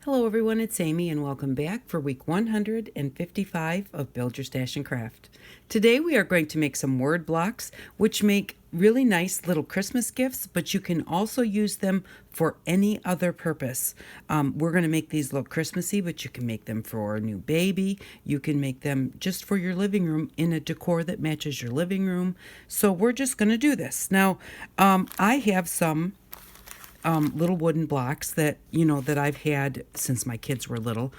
Hello everyone, it's Amy and welcome back for week 155 of Build Your Stash and Craft. Today we are going to make some word blocks which make really nice little Christmas gifts, but you can also use them for any other purpose. We're going to make these look Christmassy, but you can make them for a new baby. You can make them just for your living room in a decor that matches your living room. So we're just going to do this. Now, I have some little wooden blocks that that I've had since my kids were little,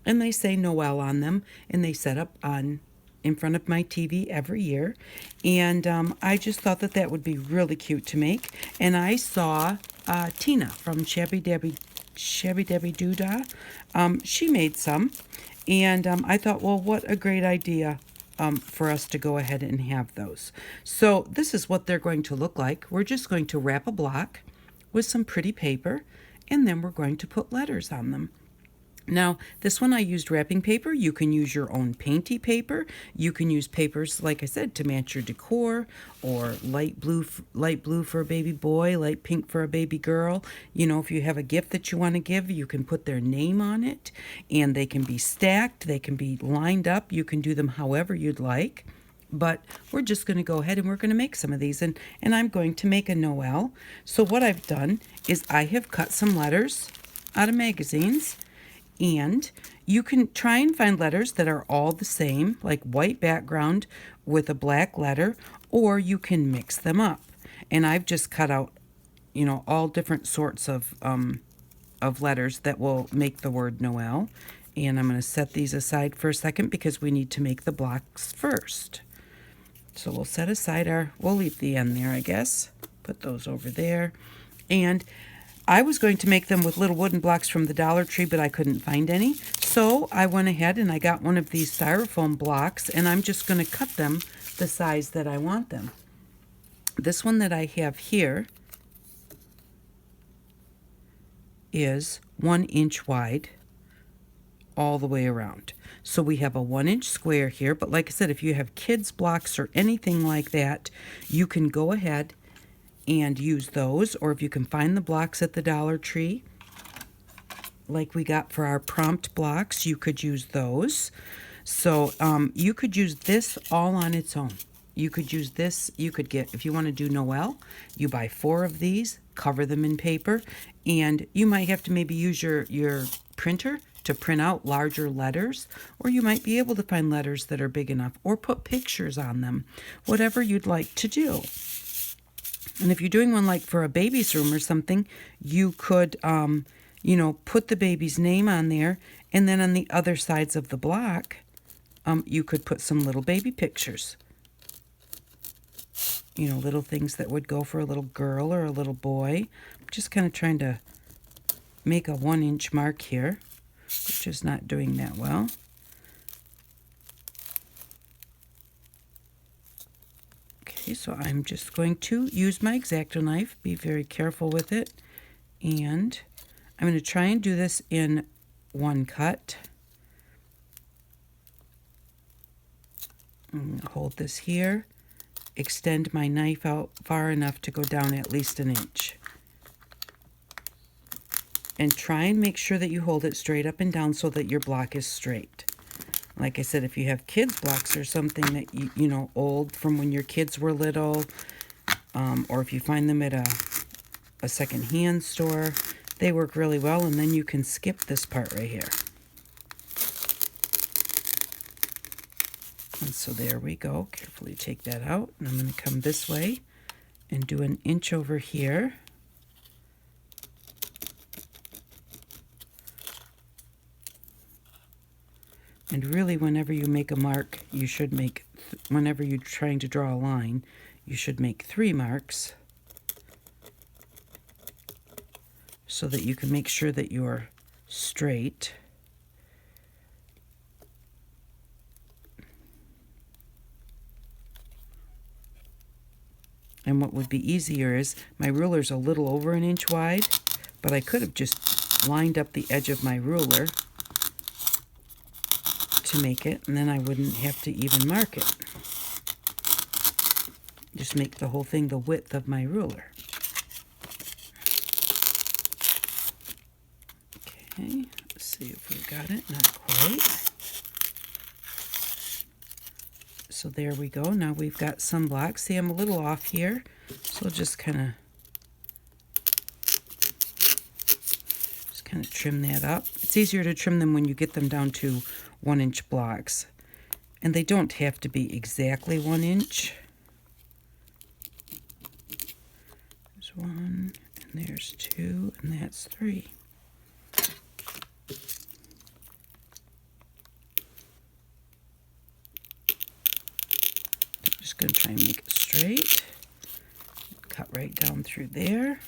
and they say Noel on them, and they set up on in front of my TV every year, and I just thought that that would be really cute to make. And I saw Tina from Shabby Debbie Doodah. She made some, and I thought, well, what a great idea. For us to go ahead and have those. So this is what they're going to look like. We're just going to wrap a block with some pretty paper, and then we're going to put letters on them. Now, this one I used wrapping paper. You can use your own painty paper. You can use papers, like I said, to match your decor, or light blue for a baby boy, light pink for a baby girl. If you have a gift that you want to give, you can put their name on it, and they can be stacked, they can be lined up. You can do them however you'd like. But we're just going to go ahead and we're going to make some of these, and I'm going to make a Noel. So what I've done is I have cut some letters out of magazines, and you can try and find letters that are all the same, like white background with a black letter, or you can mix them up. And I've just cut out, all different sorts of letters that will make the word Noel. And I'm going to set these aside for a second because we need to make the blocks first. So we'll set aside we'll leave the end there, I guess. Put those over there. And I was going to make them with little wooden blocks from the Dollar Tree, but I couldn't find any. So I went ahead and I got one of these styrofoam blocks, and I'm just going to cut them the size that I want them. This one that I have here is 1 inch wide all the way around. So we have a 1 inch square here, but like I said, if you have kids blocks or anything like that, you can go ahead and use those, or if you can find the blocks at the Dollar Tree, like we got for our prompt blocks, you could use those. So you could use this all on its own. You could use this, you could get, if you want to do Noel, you buy 4 of these, cover them in paper, and you might have to maybe use your printer to print out larger letters, or you might be able to find letters that are big enough, or put pictures on them, whatever you'd like to do. And if you're doing one like for a baby's room or something, you could, put the baby's name on there, and then on the other sides of the block, you could put some little baby pictures. Little things that would go for a little girl or a little boy. I'm just kind of trying to make a 1 inch mark here, which is not doing that well. Okay, so I'm just going to use my X-Acto knife, be very careful with it, and I'm going to try and do this in one cut. Hold this here, extend my knife out far enough to go down at least 1 inch. And try and make sure that you hold it straight up and down so that your block is straight. Like I said, if you have kids blocks or something that you old from when your kids were little, or if you find them at a second-hand store, they work really well, and then you can skip this part right here. And so there we go. Carefully take that out, and I'm going to come this way and do 1 inch over here. And really, whenever you make a mark, you should make, whenever you're trying to draw a line, you should make 3 marks so that you can make sure that you're straight. And what would be easier is, my ruler's a little over 1 inch wide, but I could have just lined up the edge of my ruler to make it, and then I wouldn't have to even mark it. Just make the whole thing the width of my ruler. Okay, Let's see if we got it. Not quite. So there we go. Now we've got some blocks. See, I'm a little off here. So I'll just kind of trim that up. It's easier to trim them when you get them down to 1-inch blocks. And they don't have to be exactly 1 inch. There's 1, and there's 2, and that's 3. I'm just going to try and make it straight. Cut right down through there.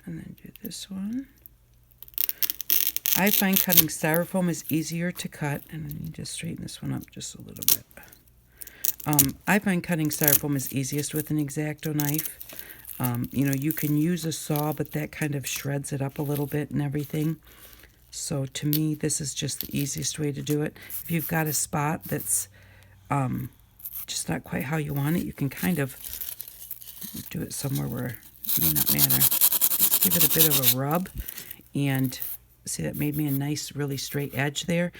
And then do this one. I find cutting styrofoam is easier to cut, and I need to straighten this one up just a little bit. I find cutting styrofoam is easiest with an X-Acto knife. You know, you can use a saw, but that kind of shreds it up a little bit and everything. So to me, this is just the easiest way to do it. If you've got a spot that's just not quite how you want it, you can kind of do it somewhere where it may not matter. Just give it a bit of a rub, and see, that made me a nice, really straight edge there.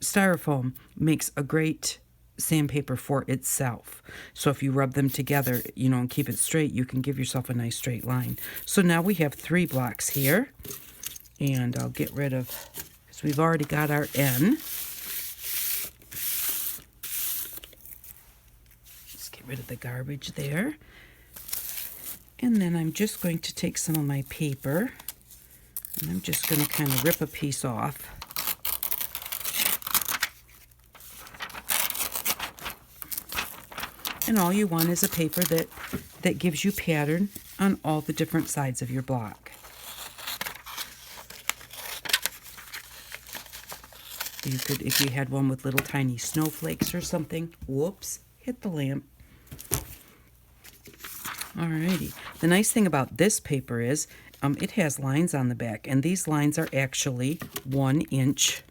Styrofoam makes a great sandpaper for itself. So if you rub them together, you know, and keep it straight, you can give yourself a nice straight line. So now we have 3 blocks here, and I'll get rid of, because we've already got our N. Let's get rid of the garbage there. And then I'm just going to take some of my paper, and I'm just going to kind of rip a piece off. And all you want is a paper that gives you pattern on all the different sides of your block. You could, if you had one with little tiny snowflakes or something, whoops, hit the lamp. Alrighty. The nice thing about this paper is it has lines on the back, and these lines are actually 1-inch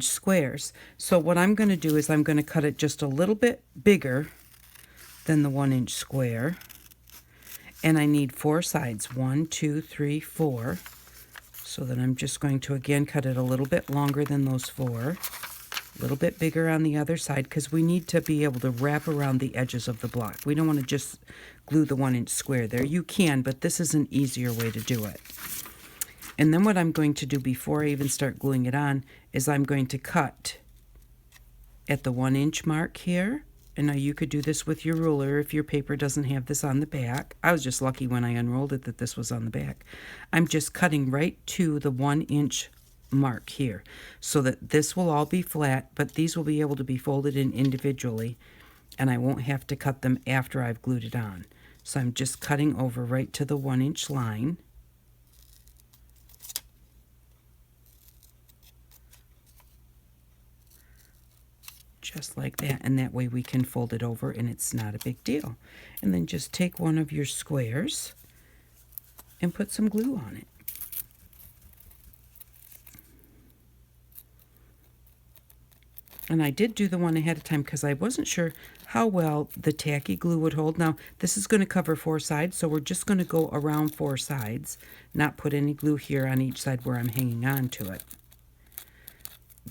squares. So what I'm going to do is I'm going to cut it just a little bit bigger than the 1-inch square, and I need 4 sides, 1, 2, 3, 4. So then I'm just going to again cut it a little bit longer than those 4. A little bit bigger on the other side, because we need to be able to wrap around the edges of the block. We don't want to just glue the 1-inch square there. You can, but this is an easier way to do it. And then what I'm going to do before I even start gluing it on is I'm going to cut at the 1-inch mark here. And now you could do this with your ruler if your paper doesn't have this on the back. I was just lucky when I unrolled it that this was on the back. I'm just cutting right to the 1-inch mark here, so that this will all be flat, but these will be able to be folded in individually, and I won't have to cut them after I've glued it on. So I'm just cutting over right to the 1-inch line. Just like that, and that way we can fold it over and it's not a big deal. And then just take one of your squares and put some glue on it. And I did do the one ahead of time because I wasn't sure how well the tacky glue would hold. Now, this is going to cover 4 sides, so we're just going to go around 4 sides, not put any glue here on each side where I'm hanging on to it.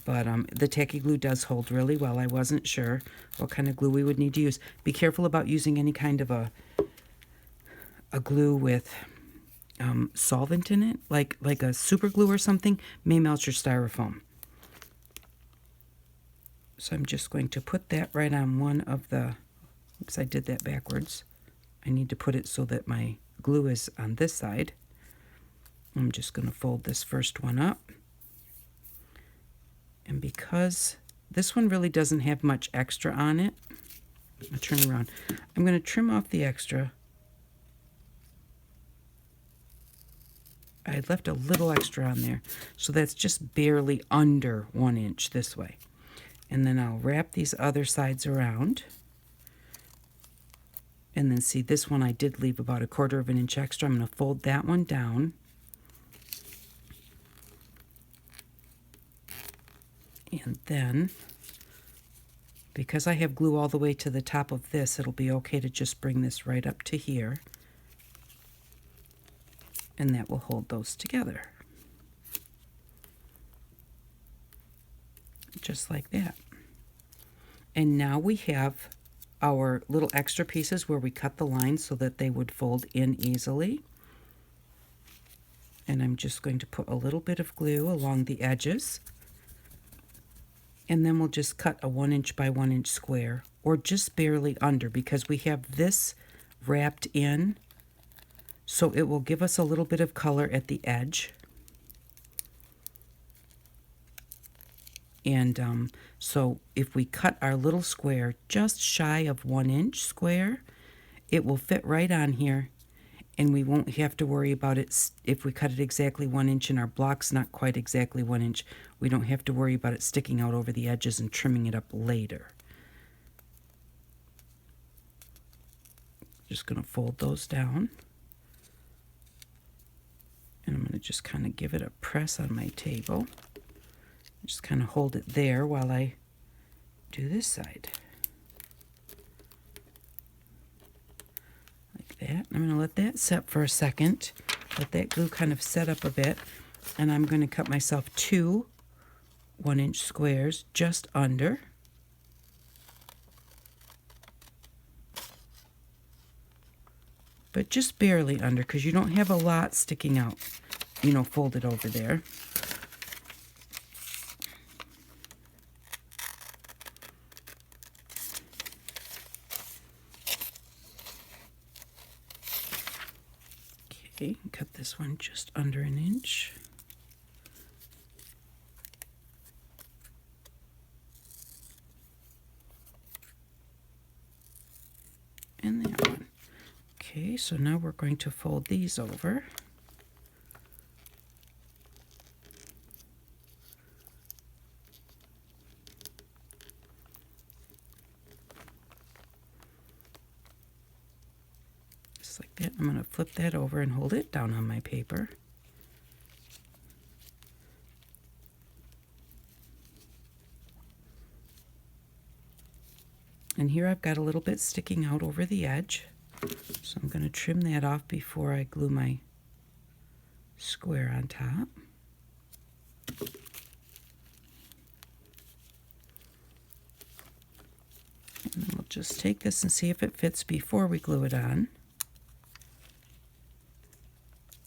But the tacky glue does hold really well. I wasn't sure what kind of glue we would need to use. Be careful about using any kind of a glue with solvent in it, like a super glue or something, may melt your styrofoam. So I'm just going to put that right on one of the, oops, I did that backwards. I need to put it so that my glue is on this side. I'm just going to fold this first one up. And because this one really doesn't have much extra on it, I'll turn around. I'm going to trim off the extra. I had left a little extra on there, so that's just barely under 1 inch this way. And then I'll wrap these other sides around. And then see, this one I did leave about 1/4 of an inch extra. I'm going to fold that one down. And then, because I have glue all the way to the top of this, it'll be okay to just bring this right up to here. And that will hold those together. Just like that. And now we have our little extra pieces where we cut the lines so that they would fold in easily. And I'm just going to put a little bit of glue along the edges. And then we'll just cut a 1" by 1" square, or just barely under, because we have this wrapped in, so it will give us a little bit of color at the edge. And so if we cut our little square just shy of 1" square, it will fit right on here, and we won't have to worry about it. If we cut it exactly 1" and our block's not quite exactly 1", we don't have to worry about it sticking out over the edges and trimming it up later. Just going to fold those down. And I'm going to just kind of give it a press on my table. Just kind of hold it there while I do this side. Like that. I'm going to let that set for a second. Let that glue kind of set up a bit. And I'm going to cut myself 2 1" squares just under. But just barely under, because you don't have a lot sticking out, you know, folded over there. Okay, cut this one just under 1". And that one. Okay, so now we're going to fold these over. Just like that. I'm going to flip that over and hold it down on my paper. And here I've got a little bit sticking out over the edge. So I'm going to trim that off before I glue my square on top. And then we'll just take this and see if it fits before we glue it on.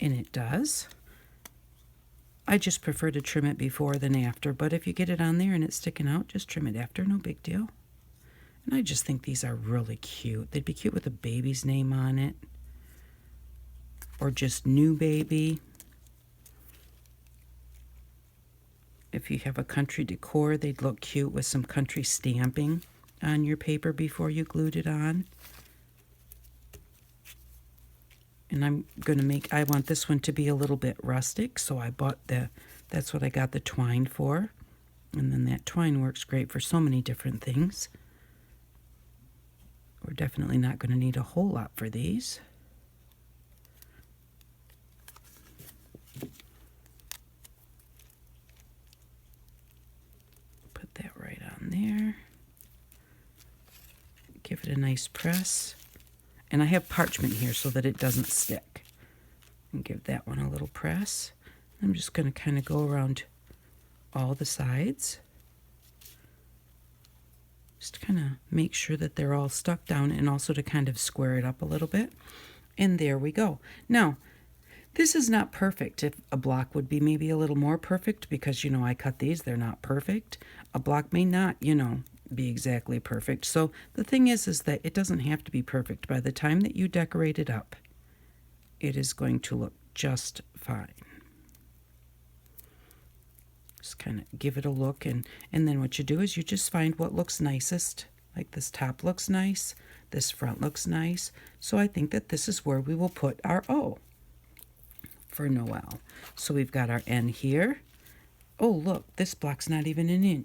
And it does. I just prefer to trim it before than after, but if you get it on there and it's sticking out, just trim it after, no big deal. And I just think these are really cute. They'd be cute with a baby's name on it. Or just new baby. If you have a country decor, they'd look cute with some country stamping on your paper before you glued it on. And I'm going to make, I want this one to be a little bit rustic, so I bought that's what I got the twine for. And then that twine works great for so many different things. We're definitely not going to need a whole lot for these. Put that right on there. Give it a nice press. And I have parchment here so that it doesn't stick. And give that one a little press. I'm just going to kind of go around all the sides. Just kind of make sure that they're all stuck down, and also to kind of square it up a little bit. And there we go. Now, this is not perfect. If a block would be maybe a little more perfect, because, you know, I cut these, they're not perfect. A block may not, you know, be exactly perfect. So the thing is that it doesn't have to be perfect. By the time that you decorate it up, it is going to look just fine. Just kind of give it a look, and then what you do is you just find what looks nicest. Like this top looks nice, this front looks nice. So I think that this is where we will put our O for Noel. So we've got our N here. Oh, look, this block's not even 1".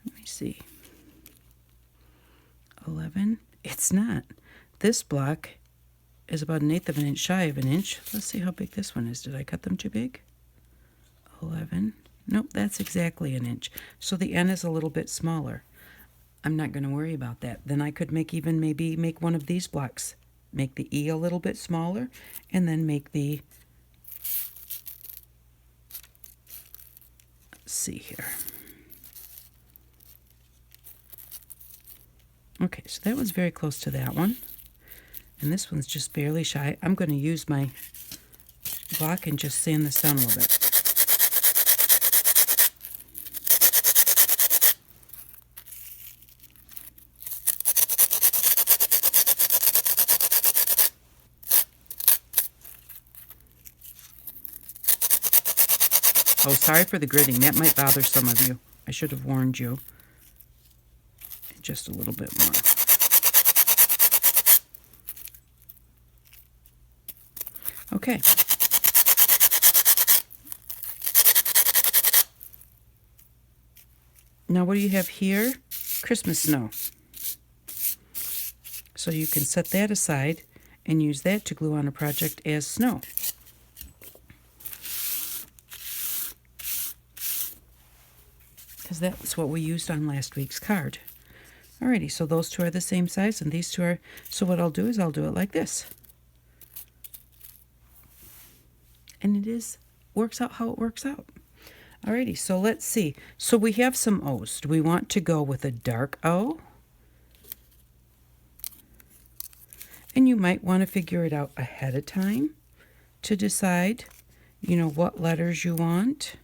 Let me see. 11. It's not. This block is about 1/8 of an inch shy of 1". Let's see how big this one is. Did I cut them too big? 11. Nope, that's exactly an inch. So the N is a little bit smaller. I'm not going to worry about that. Then I could maybe make one of these blocks. Make the E a little bit smaller, and then make the, let's see here. Okay, so that was very close to that one. And this one's just barely shy. I'm going to use my block and just sand this down a little bit. Oh, sorry for the gritting. That might bother some of you. I should have warned you. Just a little bit more. Okay. Now what do you have here? Christmas snow. So you can set that aside and use that to glue on a project as snow. Because that's what we used on last week's card. Alrighty, so those two are the same size and these two are, so what I'll do is I'll do it like this. And works out how it works out. Alrighty, so let's see. So we have some O's. Do we want to go with a dark O? And you might want to figure it out ahead of time to decide, what letters you want.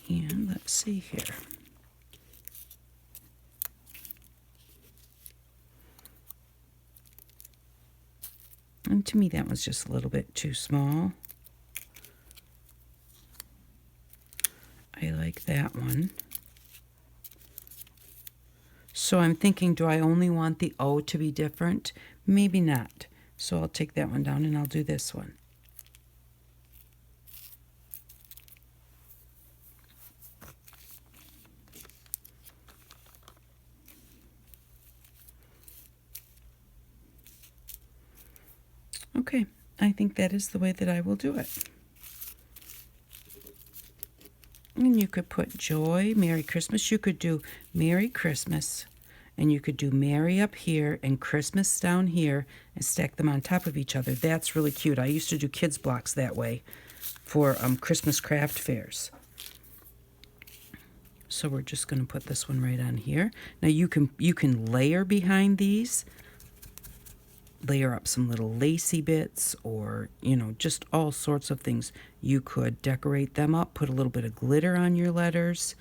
And let's see here. And to me, that was just a little bit too small. I like that one. So I'm thinking, do I only want the O to be different? Maybe not. So I'll take that one down and I'll do this one. Okay, I think that is the way that I will do it. And you could put Joy, Merry Christmas. You could do Merry Christmas, and you could do Merry up here and Christmas down here and stack them on top of each other. That's really cute. I used to do kids blocks that way for Christmas craft fairs. So we're just going to put this one right on here. Now you can layer behind these. Layer up some little lacy bits or, just all sorts of things. You could decorate them up, put a little bit of glitter on your letters.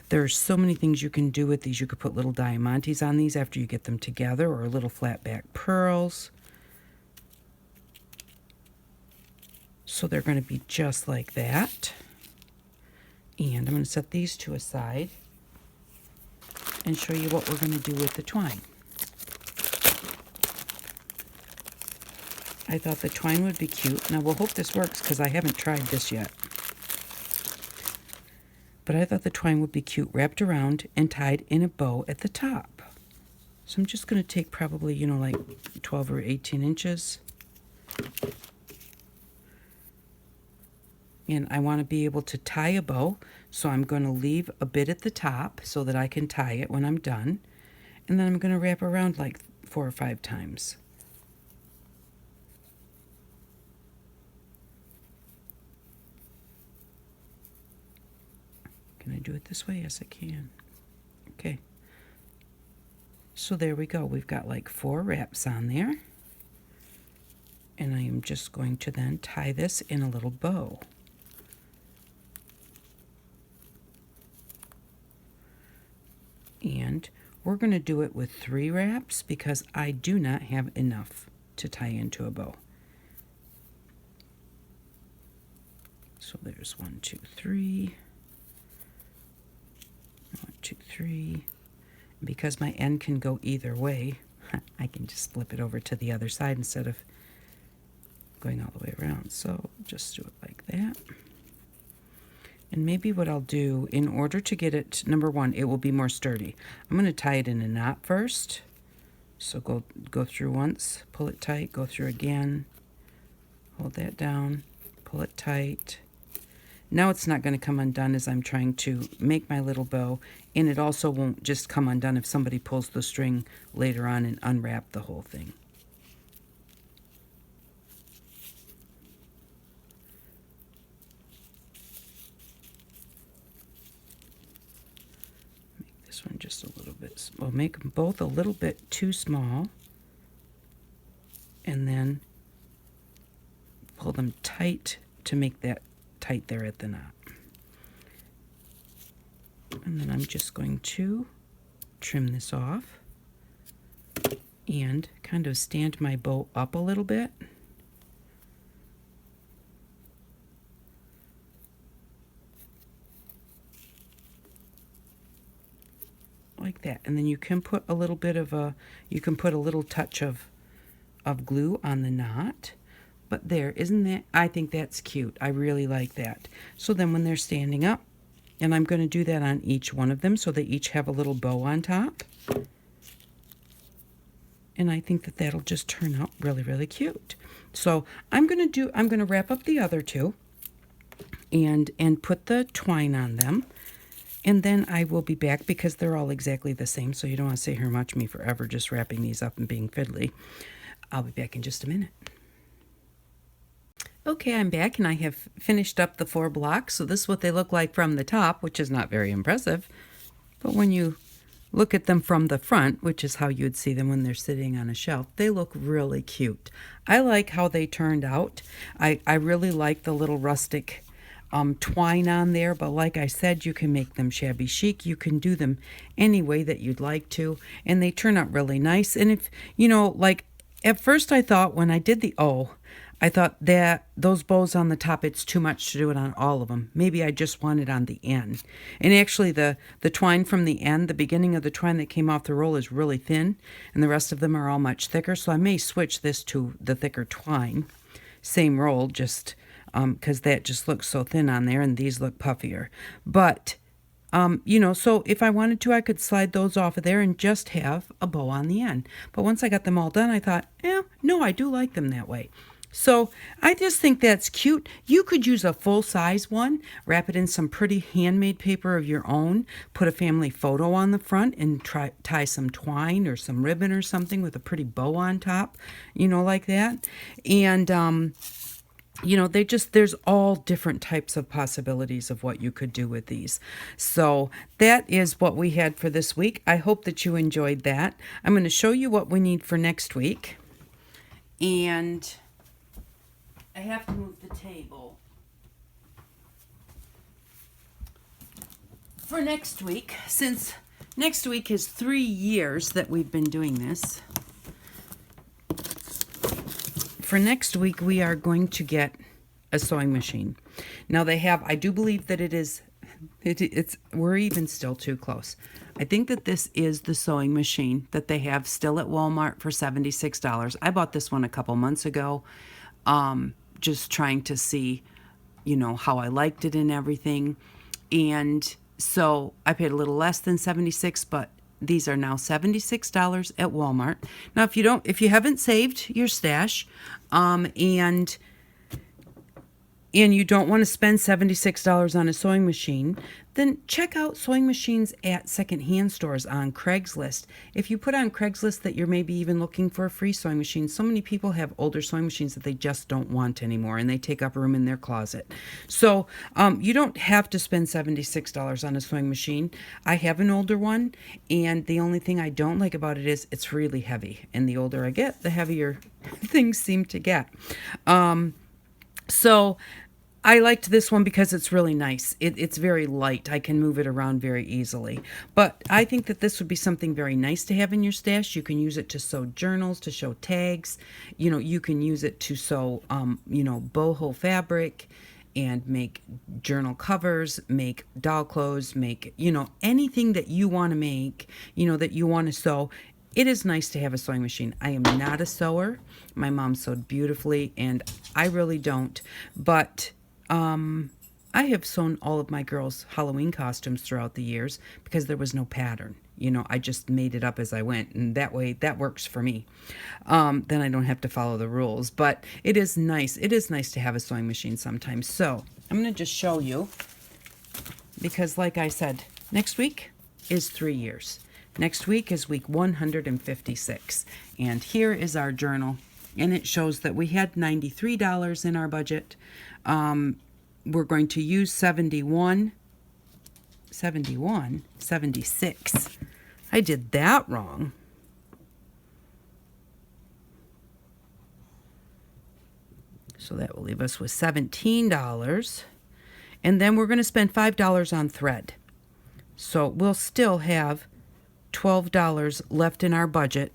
There are so many things you can do with these. You could put little diamantes on these after you get them together, or little flat back pearls. So they're going to be just like that. And I'm going to set these two aside and show you what we're going to do with the twine. I thought the twine would be cute. Now we'll hope this works because I haven't tried this yet. But I thought the twine would be cute, wrapped around and tied in a bow at the top. So I'm just going to take probably, like 12 or 18 inches. And I want to be able to tie a bow, so I'm going to leave a bit at the top so that I can tie it when I'm done. And then I'm going to wrap around like 4 or 5 times. Can I do it this way? Yes, I can. Okay. So there we go. We've got like 4 wraps on there. And I am just going to then tie this in a little bow. And we're going to do it with 3 wraps because I do not have enough to tie into a bow. So there's 1, 2, 3. 1, 2, 3. Because my end can go either way, I can just flip it over to the other side instead of going all the way around. So just do it like that. And maybe what I'll do, in order to get it, number one, it will be more sturdy. I'm going to tie it in a knot first. So go through once, pull it tight, go through again, hold that down, pull it tight. Now it's not going to come undone as I'm trying to make my little bow, and it also won't just come undone if somebody pulls the string later on and unwrap the whole thing. This one just a little bit, we'll make them both a little bit too small, and then pull them tight to make that tight there at the knot. And then I'm just going to trim this off and kind of stand my bow up a little bit. Like that. And then you can put a little bit of you can put a little touch of glue on the knot. But there, isn't that, I think that's cute. I really like that. So then when they're standing up, and I'm going to do that on each one of them so they each have a little bow on top. And I think that that'll just turn out really, really cute. So I'm going to wrap up the other two and put the twine on them. And then I will be back because they're all exactly the same. So you don't want to sit here and watch me forever just wrapping these up and being fiddly. I'll be back in just a minute. Okay, I'm back and I have finished up the 4 blocks. So this is what they look like from the top, which is not very impressive. But when you look at them from the front, which is how you would see them when they're sitting on a shelf, they look really cute. I like how they turned out. I really like the little rustic twine on there, but like I said, you can make them shabby chic. You can do them any way that you'd like to, and they turn out really nice. And if, you know, like at first I thought when I did the O, I thought that those bows on the top, it's too much to do it on all of them. Maybe I just want it on the end. And actually the twine from the end, the beginning of the twine that came off the roll is really thin, and the rest of them are all much thicker. So I may switch this to the thicker twine. Same roll, just because that just looks so thin on there, and these look puffier. But, you know, so if I wanted to, I could slide those off of there and just have a bow on the end. But once I got them all done, I thought, no, I do like them that way. So I just think that's cute. You could use a full-size one, wrap it in some pretty handmade paper of your own, put a family photo on the front, and tie some twine or some ribbon or something with a pretty bow on top, you know, like that. And, you know, there's all different types of possibilities of what you could do with these. So that is what we had for this week. I hope that you enjoyed that. I'm going to show you what we need for next week. And I have to move the table. For next week, since next week is 3 years that we've been doing this, for next week we are going to get a sewing machine. Now they have, I do believe that we're even still too close. I think that this is the sewing machine that they have still at Walmart for $76. I bought this one a couple months ago, just trying to see, you know, how I liked it and everything. And so I paid a little less than $76, but these are now $76 at Walmart. Now, if you haven't saved your stash, and you don't want to spend $76 on a sewing machine, then check out sewing machines at secondhand stores on Craigslist. If you put on Craigslist that you're maybe even looking for a free sewing machine, so many people have older sewing machines that they just don't want anymore, and they take up room in their closet. So you don't have to spend $76 on a sewing machine. I have an older one, and the only thing I don't like about it is it's really heavy. And the older I get, the heavier things seem to get. So I liked this one because it's really nice. It's very light. I can move it around very easily. But I think that this would be something very nice to have in your stash. You can use it to sew journals, to sew tags. You know, you can use it to sew, you know, boho fabric and make journal covers, make doll clothes, make, you know, anything that you want to make, you know, that you want to sew. It is nice to have a sewing machine. I am not a sewer. My mom sewed beautifully, and I really don't. But I have sewn all of my girls' Halloween costumes throughout the years because there was no pattern. I just made it up as I went, and that way that works for me. Then I don't have to follow the rules. But it is nice. It is nice to have a sewing machine sometimes. So I'm going to just show you because, like I said, next week is 3 years. Next week is week 156. And here is our journal. And it shows that we had $93 in our budget. We're going to use 76. I did that wrong. So that will leave us with $17. And then we're going to spend $5 on thread. So we'll still have $12 left in our budget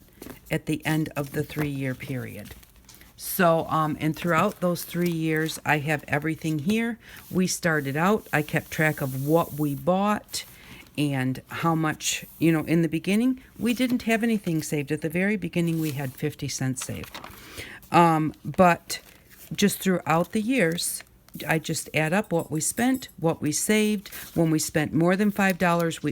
at the end of the 3-year period. So, and throughout those 3 years, I have everything here. We started out, I kept track of what we bought and how much, in the beginning, we didn't have anything saved. At the very beginning, we had 50 cents saved. But just throughout the years, I just add up what we spent, what we saved. When we spent more than $5,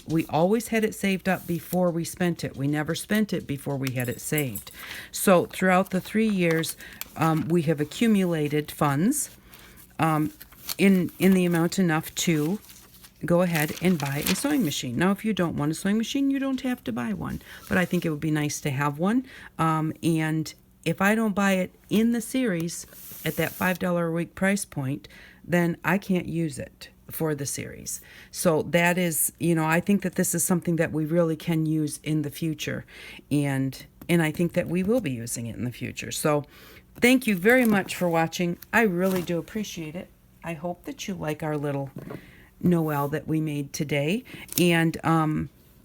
we always had it saved up before we spent it. We never spent it before we had it saved. So throughout the 3 years, we have accumulated funds in the amount enough to go ahead and buy a sewing machine. Now, if you don't want a sewing machine, you don't have to buy one. But I think it would be nice to have one. And if I don't buy it in the series at that $5 a week price point, then I can't use it for the series. So that is, I think that this is something that we really can use in the future. And I think that we will be using it in the future. So thank you very much for watching. I really do appreciate it. I hope that you like our little Noel that we made today. And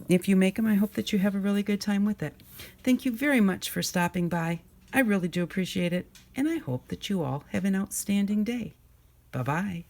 if you make them, I hope that you have a really good time with it. Thank you very much for stopping by. I really do appreciate it, and I hope that you all have an outstanding day. Bye-bye.